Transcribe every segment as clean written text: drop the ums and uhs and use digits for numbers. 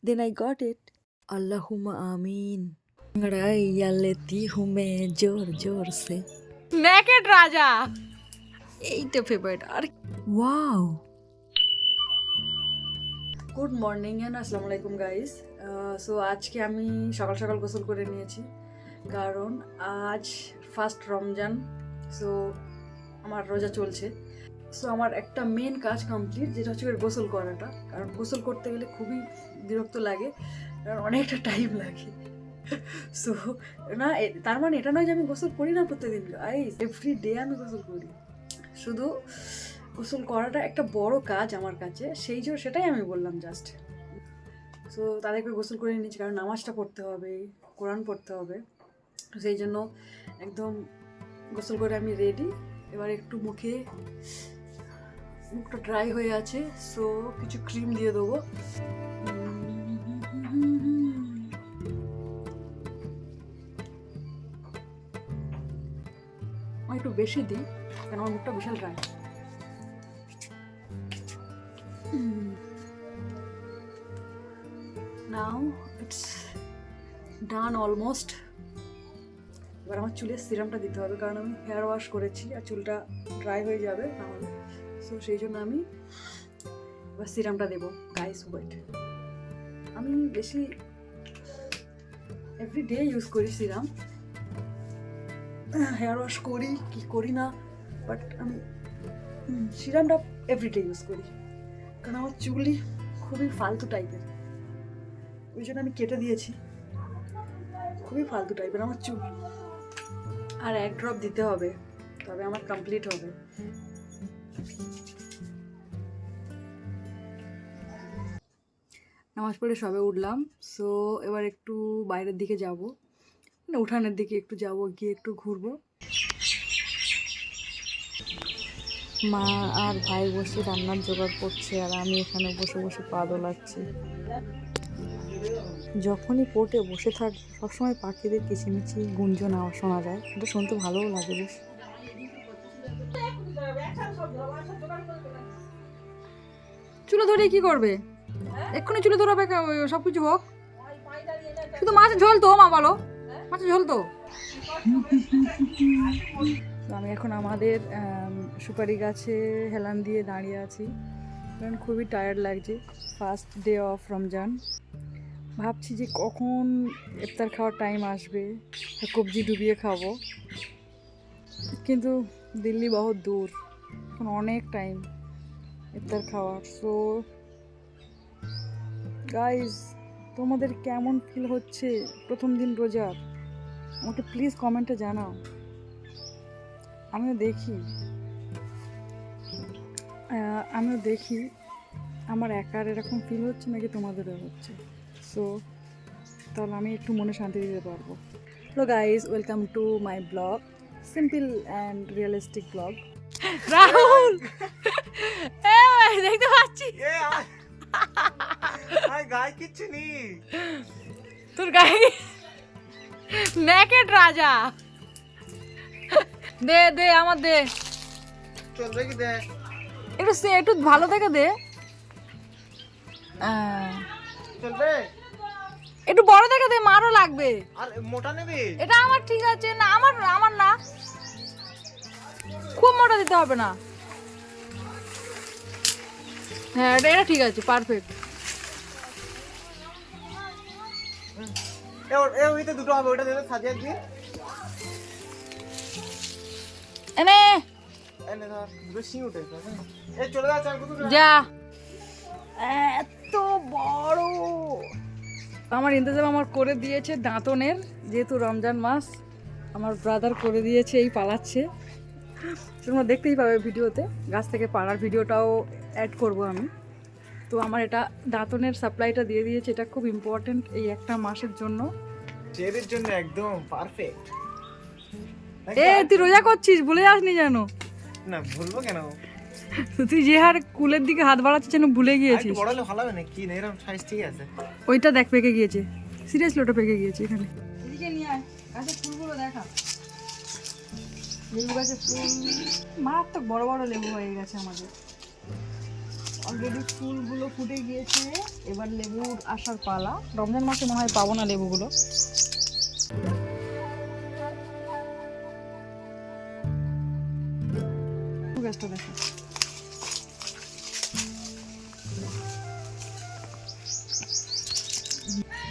Then I got it. Allahumma Ameen. अंगड़ाइया लेती हूँ मैं जोर जोर से নেকেড রাজা এইটা ফেভারিট আর ওয়াও গুড মর্নিং এন্ড আসসালামু আলাইকুম গাইস সো আজকে আমি সকাল সকাল গোসল করে নিয়েছি কারণ আজ ফার্স্ট রমজান সো আমার রোজা চলছে সো আমার একটা মেন কাজ কমপ্লিট যেটা হচ্ছে গোসল করাটা কারণ গোসল করতে গেলে খুবই বিরক্ত লাগে কারণ অনেকটা টাইম লাগে সো না তার মানে এটা নয় যে আমি গোসল করি না প্রত্যেকদিন এভরি ডে আমি গোসল করি শুধু গোসল করাটা একটা বড় কাজ আমার কাছে সেটাই আমি বললাম জাস্ট সো তাদেরকে গোসল করে নিচ্ছি কারণ নামাজটা পড়তে হবে কোরআন পড়তে হবে তো সেই জন্য একদম গোসল করে আমি রেডি এবার একটু মুখটা ড্রাই হয়ে আছে সো কিছু ক্রিম দিয়ে দেবো একটু বেশি দিই কেন আমার মুখটা বিশাল dry now it's done almost এবার আমার চুলের সিরামটা দিতে হবে কারণ আমি হেয়ার ওয়াশ করেছি আর চুলটা ড্রাই হয়ে যাবে তাহলে সো সেই জন্য আমি এবার সিরামটা দেবো গাইস ওয়েট আমি বেশি এভরি ডে ইউজ করি সিরাম হেয়ার ওয়াশ করি কি করি না বাট আমি সিরামটা এভরিডে ইউজ করি কারণ আমার চুলই খুবই ফালতু টাইপের ওই জন্য আমি কেটে দিয়েছি খুবই ফালতু টাইপের আমার চুল আর এক ড্রপ দিতে হবে তবে আমার কমপ্লিট হবে নামাজ পড়ে সবে উঠলাম সো এবার একটু বাইরের দিকে যাব উঠানের দিকে একটু যাব গিয়ে একটু ঘুরবো মা আর ভাই বসে রান্নার জোগাড় করছে আর আমি এখানে বসে বসে পা দোলাচ্ছি যখনই কোর্টে বসে থাক সবসময় পাখিদের কিচিমিচি গুঞ্জন আওয়াজ শোনা যায় এটা শুনতে ভালোও লাগে বেশ চুলো ধরে কি করবে এক্ষুনি চুলো ধরাবে সবকিছু হোক শুধু মাছের ঝোল তো মা বলো মাছের ঝোল তো আমি এখন আমাদের সুপারি গাছে হেলান দিয়ে দাঁড়িয়ে আছি কারণ খুবই টায়ার্ড লাগছে ফার্স্ট ডে অফ রমজান ভাবছি যে কখন ইফতার খাওয়ার টাইম আসবে কবজি ডুবিয়ে খাবো কিন্তু দিল্লি বহুত দূর এখন অনেক টাইম ইফতার খাওয়ার সো গাইজ তোমাদের কেমন ফিল হচ্ছে প্রথম দিন রোজার আমাকে প্লিজ কমেন্টে জানাও আমিও দেখি আমার একার এরকম ফিল হচ্ছে নাকি তোমাদেরও হচ্ছে সো তাহলে আমি একটু মনে শান্তি দিতে পারবো hello guys welcome to my blog simple and realistic blog Rahul দেখতে পাচ্ছি গায়ে কিচ্ছু নেই তোর গায়ে নেকেড রাজা দে আমার দে চলবে কি দে একটু ভালো থেকে দে চলবে একটু বড় থেকে দে মারও লাগবে আর মোটা নেবে এটা আমার ঠিক আছে না আমার না খুব মোটা দিতে হবে না হ্যাঁ এটা ঠিক আছে পারফেক্ট ওইতে দুটো হবে ওটা দেবে সাজিয়ে দিয়ে এনে ধর দুটো শিং উঠে এই চলে যাচ্ছে আর কত যা এত বড় আমার ইন্তজাম আমার করে দিয়েছে দাঁতনের যেহেতু রমজান মাস আমার ব্রাদার করে দিয়েছে এই পালাচ্ছে তোমরা দেখতেই পাবে ভিডিওতে গাছ থেকে পাড়ার ভিডিওটাও অ্যাড করব আমি তো আমার এটা দাঁতনের সাপ্লাইটা দিয়ে দিয়েছে এটা খুব ইম্পর্টেন্ট এই একটা মাসের জন্য চেরির জন্য একদম পারফেক্ট তুই রোজা করছিস ভুলে যাসনি জানো না ভুলবো কেন তুই যে হার কুলের দিকে হাত বাড়াচ্ছিস যেন ভুলে গিয়েছিস বড় হলে ভালো হবে না কি না এরকম সাইজ ঠিক আছে ওইটা দেখ পেকে গিয়েছে সিরিয়াসলি ওটা পেকে গিয়েছে এখানে এদিকে নিয়ে আয় গাছের ফুলগুলো দেখা লেবু গাছের ফুল মারাত্মক বড় বড় লেবু হয়ে গেছে আমাদের অলরেডি ফুলগুলো ফুটে গিয়েছে, এবার লেবুর আসার পালা। রমজান মাসে মনে হয় পাবো না লেবুগুলো। গাছটা দেখো,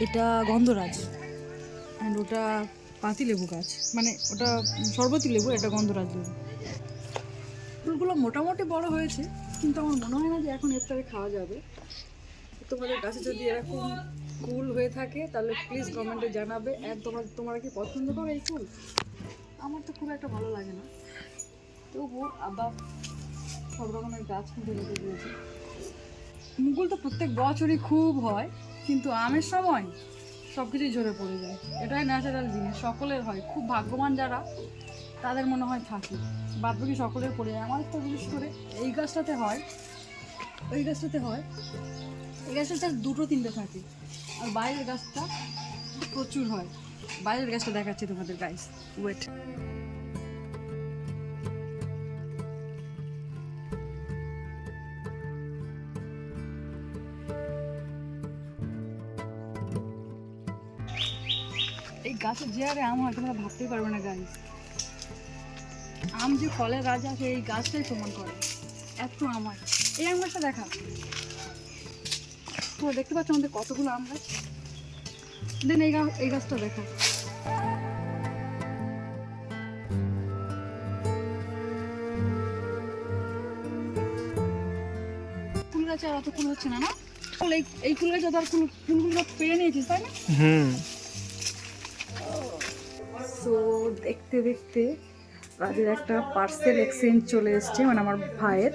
এটা গন্ধরাজ অ্যান্ড ওটা পাতি লেবু গাছ, মানে ওটা শরবতি লেবু, এটা গন্ধরাজ লেবু। ফুলগুলো মোটামুটি বড় হয়েছে, কিন্তু আমার মনে হয় না যে এখন ইফতারে খাওয়া যাবে। তোমাদের কাছে যদি এরকম ফুল হয়ে থাকে তাহলে প্লিজ কমেন্টে জানাবে। অ্যান্ড তোমরা কি পছন্দ করো এই ফুল? আমার তো খুব একটা ভালো লাগে না, তবু আবার সব রকমের গাছ কিন্তু রেখে দিয়েছে। মুকুল তো প্রত্যেক বছরই খুব হয়, কিন্তু আমের সময় সব কিছুই ঝরে পড়ে যায়। এটাই ন্যাচারাল জিনিস, সকলের হয়। খুব ভাগ্যবান যারা, তাদের মনে হয় থাকে, বাদ বাকি সকলের পড়ে যায়। আমার তো বিশেষ করে এই গাছটাতে হয়, ওই গাছটাতে হয়। এই গাছটা দুটো তিনটে থাকে, আর বাইরের গাছটা প্রচুর হয়। বাইরের গাছটা দেখাচ্ছি তোমাদের গাইস, ওয়েট। এই গাছের যে আরে আম হয় তোমরা ভাবতেই পারবে না গাইস। আম যে ফলের রাজা, সে এই গাছটাই প্রমাণ করে। এত আম হয়। এই আম গাছটা দেখা, তোমরা দেখতে পাচ্ছ আমাদের কতগুলো আম গাছ। দেন এই গাছটা দেখা, ফুল গাছে আর অত ফুল হচ্ছে না, না? এই ফুল গাছে তো আর ফুলগুলো পেরে নিয়েছিস, তাই না? সো দেখতে দেখতে রাজের একটা পার্সেল এক্সচেঞ্জ চলে এসছে, মানে আমার ভাইয়ের।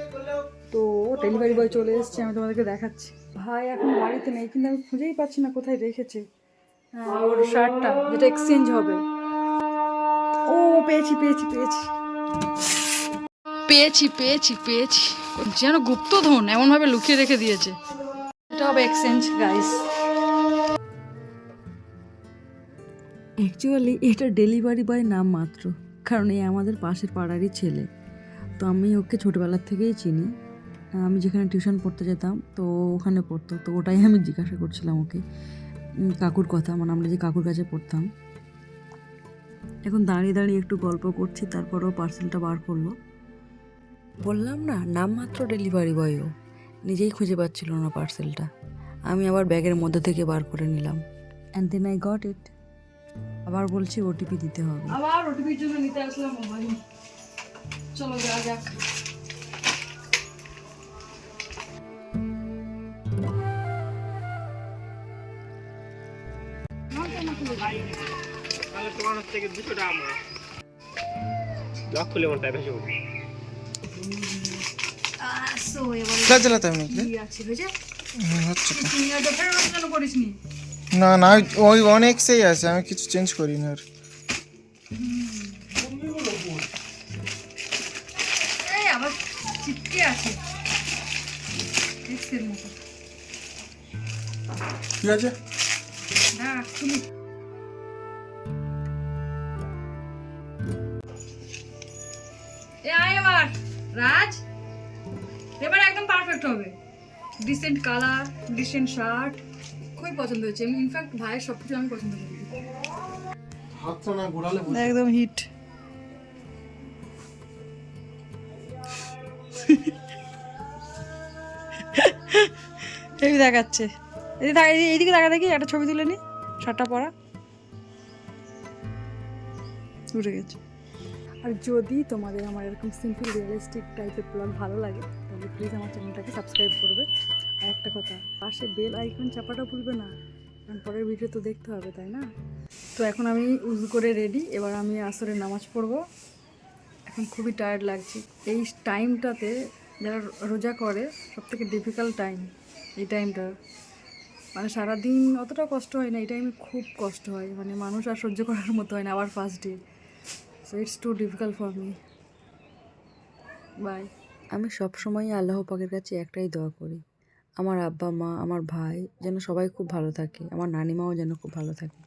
তো ডেলিভারি বয় চলে এসছে, আমি তোমাদেরকে দেখাচ্ছি। ভাই এখন বাড়িতে নেই, কিন্তু আমি খুঁজেই পাচ্ছি না কোথায় রেখেছে। হ্যাঁ, ওর শার্টটা যেটা এক্সচেঞ্জ হবে। ও পেয়েছি পেয়েছি পেয়েছি পেয়েছি পেয়েছি পেয়েছি যেন গুপ্তধন এমনভাবে লুকিয়ে রেখে দিয়েছে। এটা হবে এক্সচেঞ্জ গাইস। অ্যাকচুয়ালি এটা ডেলিভারি বয় নাম মাত্র, কারণ এই আমাদের পাশের পাড়ারই ছেলে। তো আমি ওকে ছোটোবেলার থেকেই চিনি। আমি যেখানে টিউশন পড়তে যেতাম তো ওখানে পড়তো, তো ওটাই আমি জিজ্ঞাসা করছিলাম ওকে কাকুর কথা, মানে আমরা যে কাকুর কাছে পড়তাম। এখন দাঁড়িয়ে দাঁড়িয়ে একটু গল্প করছি, তারপরেও পার্সেলটা বার করলো। বললাম না, নামমাত্র ডেলিভারি বয়ও নিজেই খুঁজে পাচ্ছিল না পার্সেলটা। আমি আবার ব্যাগের মধ্যে থেকে বার করে নিলাম, and then I got it. আবার বলছি ওটিপি দিতে হবে, আবার ওটিপির জন্য নিতে আসলাম মোবাইল। চলো যাওয়া যাক। তোমার থেকে 200 টাকা আমার লক খুলে মন টাইপ হিসেবে সো এবারে চালাতে আমি কি আছে বুঝে হচ্ছে তো। তুমি আর ডক্টর কেন করিসনি? না না, ওই অনেক সেই আছে, আমি কিছু চেঞ্জ করি না আর। এই আবার চিপকে আছে এক্সের মতো। ঠিক আছে, না খুলি। এ আয় এবার রাজ, এবার একদম পারফেক্ট হবে। ডিসেন্ট কালার, ডিসেন্ট শার্ট, খুবই পছন্দ হয়েছে। আমি ইনফ্যাক্ট ভাইয়ের সব কিছু আমি পছন্দ করি। হাতটা না ঘোরালে একদম হিট। এই দেখাচ্ছে, এইদিকে দেখা দেখি একটা ছবি তুলে নি। শার্টটা পরা উঠে গেছে। আর যদি তোমাদের আমার এরকম সিম্পল রিয়েলিস্টিক টাইপের ব্লগ ভালো লাগে তাহলে প্লিজ আমার চ্যানেলটাকে সাবস্ক্রাইব করবে। আর একটা কথা, পাশে বেল আইকন চাপাটা ভুলবে না, কারণ পরের ভিডিও তো দেখতে হবে, তাই না? তো এখন আমি উজু করে রেডি, এবার আমি আসরের নামাজ পড়বো। এখন খুবই টায়ার্ড লাগছে। এই টাইমটাতে যারা রোজা করে সবথেকে ডিফিকাল্ট টাইম এই টাইমটা। মানে সারাদিন অতটা কষ্ট হয় না, এই টাইমে খুব কষ্ট হয়, মানে মানুষ আর সহ্য করার মতো হয় না। আবার first day, so it's too difficult for me. Bye. আমি সবসময় আল্লাহ পাকের কাছে একটাই দোয়া করি, আমার আব্বা মা, আমার ভাই যেন সবাই খুব ভালো থাকে, আমার নানিমাও যেন খুব ভালো থাকে।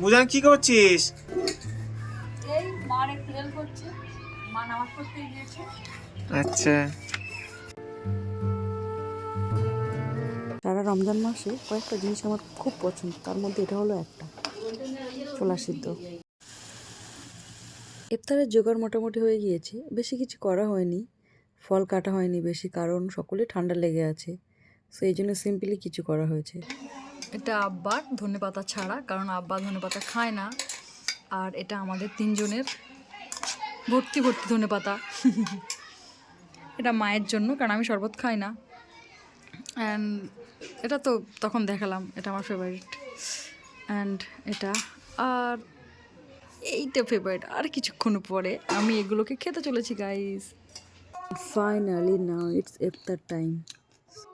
বুঝান কি করছিস? এই মার একটু হেল্প করছে। নামাজ পড়তে গিয়েছে। আচ্ছা, সারা রমজান মাসে কয়েকটা জিনিস আমার খুব পছন্দ, তার মধ্যে এটা হলো একটা, ছোলা সিদ্ধ। ইফতারের জোগাড় মোটামুটি হয়ে গিয়েছে, বেশি কিছু করা হয়নি, ফল কাটা হয়নি বেশি, কারণ সকলে ঠান্ডা লেগে আছে, সো এই জন্য সিম্পলি কিছু করা হয়েছে। এটা আব্বার ধনেপাতা ছাড়া, কারণ আব্বা ধনেপাতা খায় না, আর এটা আমাদের তিনজনের ভর্তি ভর্তি ধনেপাতা। এটা মায়ের জন্য, কারণ আমি শরবত খাই না, অ্যান্ড এটা তো তখন দেখালাম, এটা আমার ফেভারিট, অ্যান্ড এটা, আর এইটা ফেভারিট। আর কিছুক্ষণ পরে আমি এগুলোকে খেতে চলেছি guys. Finally now it's iftar time.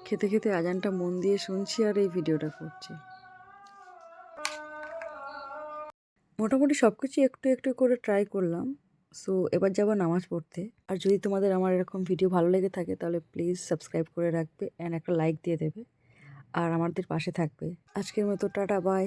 খেতে খেতে আজানটা মন দিয়ে শুনছি আর এই ভিডিওটা করছি। মোটামুটি সব কিছু একটু একটু করে ট্রাই করলাম। সো এবার যাবো নামাজ পড়তে। আর যদি তোমাদের আমার এরকম ভিডিও ভালো লেগে থাকে তাহলে প্লিজ সাবস্ক্রাইব করে রাখবে অ্যান্ড একটা লাইক দিয়ে দেবে আর আমাদের পাশে থাকবে। আজকের মতো টাটা, বাই।